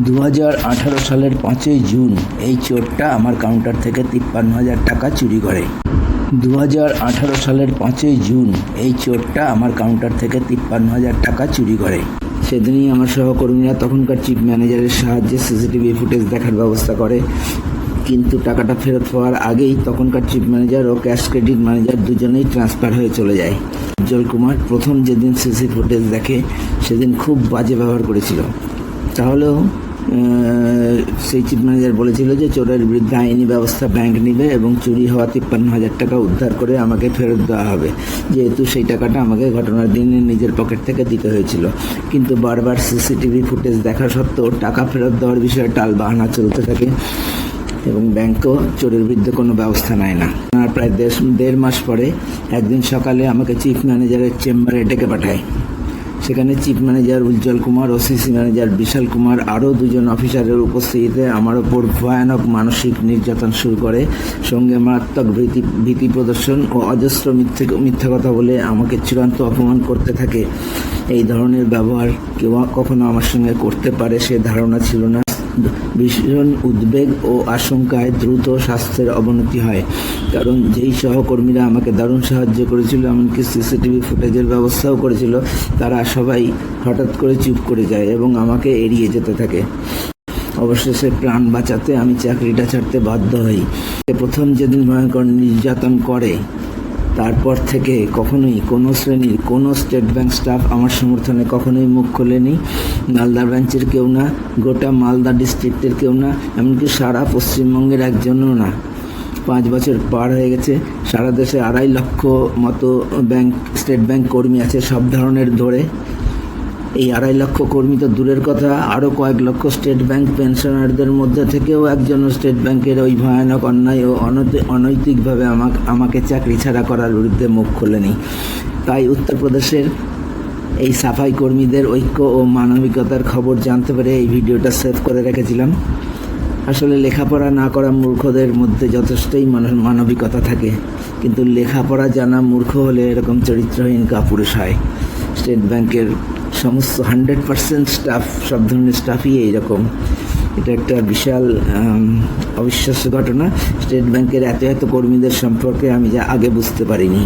2018 সালের 5ই জুন এই চোরটা আমার কাউন্টার থেকে 53,000 টাকা চুরি করে। 2018 সালের 5ই জুন এই চোরটা আমার কাউন্টার থেকে 53,000 টাকা চুরি করে। সেদিনই আমার সহকর্মীরা তখনকার চিফ ম্যানেজারের সাহায্যে সিসিটিভি ফুটেজ দেখার ব্যবস্থা করে, কিন্তু টাকাটা ফেরত পাওয়ার আগেই তখনকার চিফ ম্যানেজার ও ক্যাশ ক্রেডিট ম্যানেজার দুজনেই ট্রান্সফার হয়ে চলে যায়। উজ্জ্বল কুমার প্রথম যেদিন সিসি ফুটেজ দেখে সেদিন খুব বাজে ব্যবহার করেছিল। তাহলেও সেই চিফ ম্যানেজার বলেছিল যে চোরের বিরুদ্ধে আইনি ব্যবস্থা ব্যাংক নেবে এবং চুরি হওয়া 53,000 টাকা উদ্ধার করে আমাকে ফেরত দেওয়া হবে, যেহেতু সেই টাকাটা আমাকে ঘটনার দিনে নিজের পকেট থেকে দিতে হয়েছিল। কিন্তু বারবার সিসিটিভি ফুটেজ দেখা সত্ত্বেও টাকা ফেরত দেওয়ার বিষয়ে টালবাহানা চলতে থাকে এবং ব্যাংকও চোরের বিরুদ্ধে কোনো ব্যবস্থা নেয় না। আর প্রায় দেড় মাস পরে একদিন সকালে আমাকে চিফ ম্যানেজারের চেম্বারে ডেকে পাঠায়। সেখানে চিফ ম্যানেজার উজ্জ্বল কুমার ও সিসি ম্যানেজার বিশাল কুমার আরও দুজন অফিসারের উপস্থিতিতে আমার ওপর ভয়ানক মানসিক নির্যাতন শুরু করে, সঙ্গে মারাত্মক ভীতি প্রদর্শন ও অজস্র মিথ্যা কথা বলে আমাকে চূড়ান্ত অপমান করতে থাকে। এই ধরনের ব্যবহার কেউ কখনো আমার সঙ্গে করতে পারে সে ধারণা ছিল না। ভীষণ উদ্বেগ ও আশঙ্কায় দ্রুত স্বাস্থ্যের অবনতি হয়, কারণ যেই সহকর্মীরা আমাকে দারুণ সাহায্য করেছিল, এমনকি সিসিটিভি ফুটেজের ব্যবস্থাও করেছিল, তারা সবাই হঠাৎ করে চুপ করে যায় এবং আমাকে এড়িয়ে যেতে থাকে। অবশেষে প্রাণ বাঁচাতে আমি চাকরিটা ছাড়তে বাধ্য হই। প্রথম যেদিন ভয়ঙ্কর নির্যাতন করে তারপর থেকে কখনোই কোনো শ্রেণীর কোনো স্টেট ব্যাংক স্টাফ আমার সমর্থনে কখনোই মুখ খোলেনি। মালদা ব্রাঞ্চের কেউ না, গোটা মালদা ডিস্ট্রিক্টের কেউ না, এমনকি সারা পশ্চিমবঙ্গের একজনও না। 5 বছর পার হয়ে গেছে, সারা দেশে 2.5 লক্ষ মতো স্টেট ব্যাংক কর্মী আছে, সব ধরনের ধরে। এই 2.5 লক্ষ কর্মী তো দূরের কথা, আরও কয়েক লক্ষ স্টেট ব্যাংক পেনশনারদের মধ্যে থেকেও একজনও স্টেট ব্যাংকের ওই ভয়ানক অন্যায় ও অনৈতিকভাবে আমাকে চাকরি ছাড়া করার বিরুদ্ধে মুখ খোলেনি। তাই উত্তরপ্রদেশের এই সাফাই কর্মীদের ঐক্য ও মানবিকতার খবর জানতে পেরে এই ভিডিওটা সেভ করে রেখেছিলাম। আসলে লেখাপড়া না করা মূর্খদের মধ্যে যথেষ্টই মানবিকতা থাকে, কিন্তু লেখাপড়া জানা মূর্খ হলে এরকম চরিত্রহীন কাপুরুষ হয়। স্টেট ব্যাংকের সমস্ত 100% স্টাফ, সব ধরনের স্টাফই এইরকম। এটা একটা বিশাল অবিশ্বাস্য ঘটনা। স্টেট ব্যাংকের এত কর্মীদের সম্পর্কে আমি যা আগে বুঝতে পারিনি।